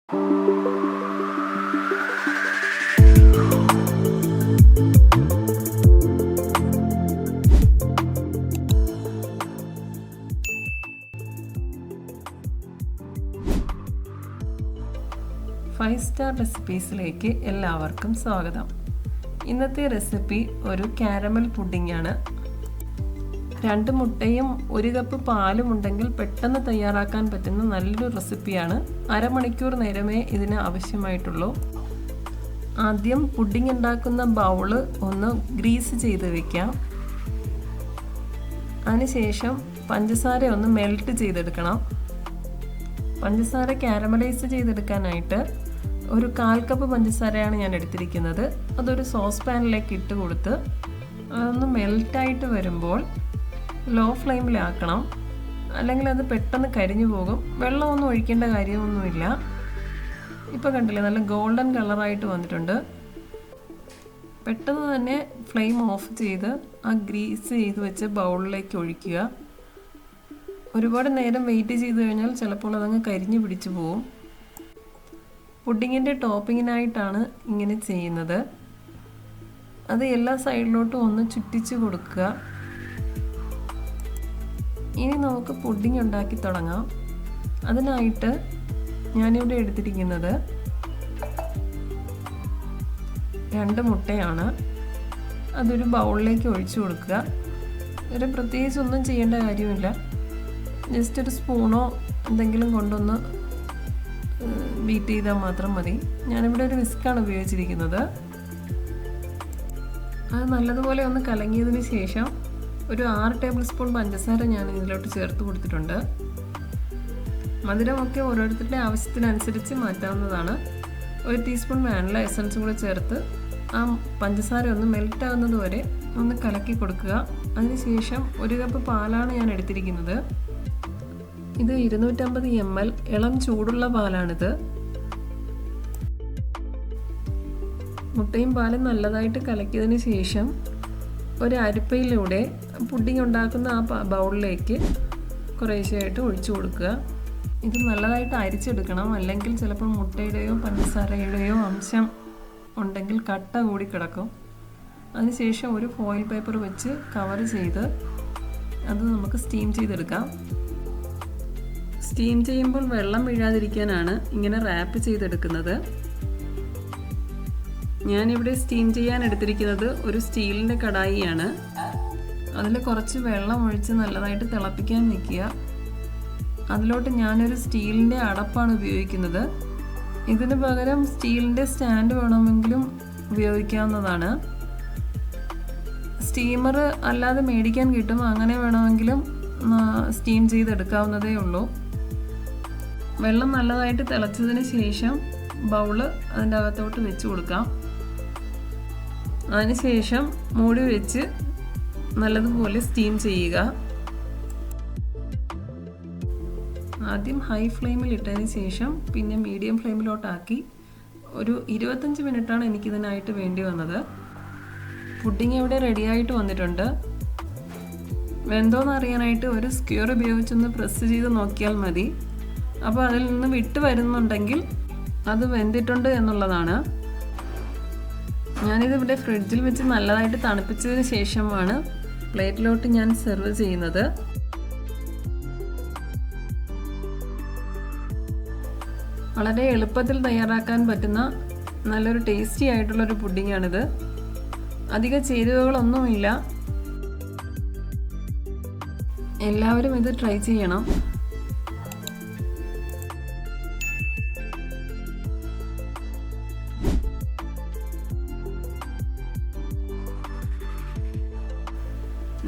Five star റെസിപ്പീസിലേക്ക് എല്ലാവർക്കും സ്വാഗതം. ഇന്നത്തെ റെസിപ്പി ഒരു കാരമൽ പുഡിംഗ് ആണ്. 2 മുട്ടയും 1 കപ്പ് പാലും ഉണ്ടെങ്കിൽ പെട്ടെന്ന് തയ്യാറാക്കാൻ പറ്റുന്ന നല്ലൊരു റെസിപ്പിയാണ്. അരമണിക്കൂർ നേരമേ ഇതിന് ആവശ്യമായിട്ടുള്ളൂ. ആദ്യം പുഡിംഗ് ഉണ്ടാക്കുന്ന ബൗള് ഒന്ന് ഗ്രീസ് ചെയ്ത് വെക്കാം. അതിനുശേഷം പഞ്ചസാര ഒന്ന് മെൽറ്റ് ചെയ്തെടുക്കണം. പഞ്ചസാര കാരമലൈസ് ചെയ്തെടുക്കാനായിട്ട് ഒരു 1/4 കപ്പ് പഞ്ചസാരയാണ് ഞാൻ എടുത്തിരിക്കുന്നത്. അതൊരു സോസ് പാനിലേക്ക് ഇട്ട് കൊടുത്ത് അതൊന്ന് മെൽറ്റായിട്ട് വരുമ്പോൾ ലോ ഫ്ലെയിമിലാക്കണം, അല്ലെങ്കിൽ അത് പെട്ടെന്ന് കരിഞ്ഞു പോകും. വെള്ളമൊന്നും ഒഴിക്കേണ്ട കാര്യമൊന്നുമില്ല. ഇപ്പോൾ കണ്ടില്ലേ, നല്ല ഗോൾഡൻ കളറായിട്ട് വന്നിട്ടുണ്ട്. പെട്ടെന്ന് തന്നെ ഫ്ലെയിം ഓഫ് ചെയ്ത് ആ ഗ്രീസ് ചെയ്ത് വെച്ച ബൗളിലേക്ക് ഒഴിക്കുക. ഒരുപാട് നേരം വെയിറ്റ് ചെയ്ത് കഴിഞ്ഞാൽ ചിലപ്പോൾ അതങ്ങ് കരിഞ്ഞു പിടിച്ചു പോവും. പുഡിങ്ങിൻ്റെ ടോപ്പിങ്ങിനായിട്ടാണ് ഇങ്ങനെ ചെയ്യുന്നത്. അത് എല്ലാ സൈഡിലോട്ടും ഒന്ന് ചുറ്റിച്ച് കൊടുക്കുക. ഇനി നമുക്ക് പുഡിങ് ഉണ്ടാക്കി തുടങ്ങാം. അതിനായിട്ട് ഞാനിവിടെ എടുത്തിരിക്കുന്നത് 2 മുട്ടയാണ്. അതൊരു ബൗളിലേക്ക് ഒഴിച്ചു കൊടുക്കുക. ഒരു പ്രത്യേകിച്ച് ഒന്നും ചെയ്യേണ്ട കാര്യമില്ല. ജസ്റ്റ് ഒരു സ്പൂണോ എന്തെങ്കിലും കൊണ്ടൊന്ന് ബീറ്റ് ചെയ്താൽ മാത്രം മതി. ഞാനിവിടെ ഒരു വിസ്കാണ് ഉപയോഗിച്ചിരിക്കുന്നത്. അത് നല്ലതുപോലെ ഒന്ന് കലങ്ങിയതിന് ശേഷം ഒരു 6 ടേബിൾ സ്പൂൺ പഞ്ചസാര ഞാൻ ഇതിലോട്ട് ചേർത്ത് കൊടുത്തിട്ടുണ്ട്. മധുരമൊക്കെ ഓരോരുത്തരുടെ ആവശ്യത്തിനനുസരിച്ച് മാറ്റാവുന്നതാണ്. 1 ടീസ്പൂൺ വാനില എസൻസും കൂടെ ചേർത്ത് ആ പഞ്ചസാര ഒന്ന് മെൽറ്റ് ആകുന്നത് വരെ ഒന്ന് കലക്കി കൊടുക്കുക. അതിനുശേഷം 1 കപ്പ് പാലാണ് ഞാൻ എടുത്തിരിക്കുന്നത്. ഇത് 250 ml ഇളം ചൂടുള്ള പാലാണിത്. മുട്ടയും പാലും നല്ലതായിട്ട് കലക്കിയതിന് ശേഷം ഒരു അരിപ്പയിലൂടെ പുഡിംഗ് ഉണ്ടാക്കുന്ന ആ ബൗളിലേക്ക് കുറേശ്ശെയായിട്ട് ഒഴിച്ചു കൊടുക്കുക. ഇത് നല്ലതായിട്ട് അരിച്ചെടുക്കണം, അല്ലെങ്കിൽ ചിലപ്പോൾ മുട്ടയുടെയോ പഞ്ചസാരയുടെയോ അംശം ഉണ്ടെങ്കിൽ കട്ട കൂടി കിടക്കും. അതിനുശേഷം ഒരു ഫോയിൽ പേപ്പർ വെച്ച് കവർ ചെയ്ത് അത് നമുക്ക് സ്റ്റീം ചെയ്തെടുക്കാം. സ്റ്റീം ചെയ്യുമ്പോൾ വെള്ളം വീഴാതിരിക്കാനാണ് ഇങ്ങനെ റാപ്പ് ചെയ്തെടുക്കുന്നത്. ഞാനിവിടെ സ്റ്റീം ചെയ്യാൻ എടുത്തിരിക്കുന്നത് ഒരു സ്റ്റീലിൻ്റെ കടായിയാണ്. അതിൽ കുറച്ച് വെള്ളം ഒഴിച്ച് നല്ലതായിട്ട് തിളപ്പിക്കാൻ വയ്ക്കുക. അതിലോട്ട് ഞാനൊരു സ്റ്റീലിൻ്റെ അടപ്പാണ് ഉപയോഗിക്കുന്നത്. ഇതിന് പകരം സ്റ്റീലിൻ്റെ സ്റ്റാൻഡ് വേണമെങ്കിലും ഉപയോഗിക്കാവുന്നതാണ്. സ്റ്റീമർ അല്ലാതെ മേടിക്കാൻ കിട്ടും, അങ്ങനെ വേണമെങ്കിലും സ്റ്റീം ചെയ്തെടുക്കാവുന്നതേ ഉള്ളൂ. വെള്ളം നല്ലതായിട്ട് തിളച്ചതിന് ശേഷം ബൗള് അതിൻ്റെ അകത്തോട്ട് വെച്ച് കൊടുക്കാം. അതിനുശേഷം മൂടി വെച്ച് നല്ലതുപോലെ സ്റ്റീം ചെയ്യുക. ആദ്യം ഹൈ ഫ്ലെയിമിൽ ഇട്ടതിന് ശേഷം പിന്നെ മീഡിയം ഫ്ലെയിമിലോട്ടാക്കി ഒരു 25 മിനിറ്റാണ് എനിക്കിതിനായിട്ട് വേണ്ടി വന്നത്. പുഡിങ് ഇവിടെ റെഡിയായിട്ട് വന്നിട്ടുണ്ട്. വെന്തോന്ന് അറിയാനായിട്ട് ഒരു സ്ക്യൂർ ഉപയോഗിച്ചൊന്ന് പ്രസ് ചെയ്ത് നോക്കിയാൽ മതി. അപ്പോൾ അതിൽ നിന്ന് വിട്ട് വരുന്നുണ്ടെങ്കിൽ അത് വെന്തിട്ടുണ്ട് എന്നുള്ളതാണ്. ഞാനിത് ഇവിടെ ഫ്രിഡ്ജിൽ വെച്ച് നല്ലതായിട്ട് തണുപ്പിച്ചതിന് ശേഷമാണ് പ്ലേറ്റിലോട്ട് ഞാൻ സെർവ് ചെയ്യുന്നത്. വളരെ എളുപ്പത്തിൽ തയ്യാറാക്കാൻ പറ്റുന്ന നല്ലൊരു ടേസ്റ്റി ആയിട്ടുള്ളൊരു പുഡിങ്ങാണിത്. അധിക ചേരുവകളൊന്നുമില്ല. എല്ലാവരും ഇത് ട്രൈ ചെയ്യണം.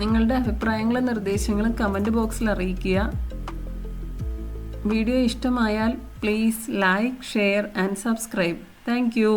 നിങ്ങളുടെ അഭിപ്രായങ്ങളും നിർദ്ദേശങ്ങളും കമൻറ്റ് ബോക്സിൽ അറിയിക്കുക. വീഡിയോ ഇഷ്ടമായാൽ please like, share and subscribe. Thank you.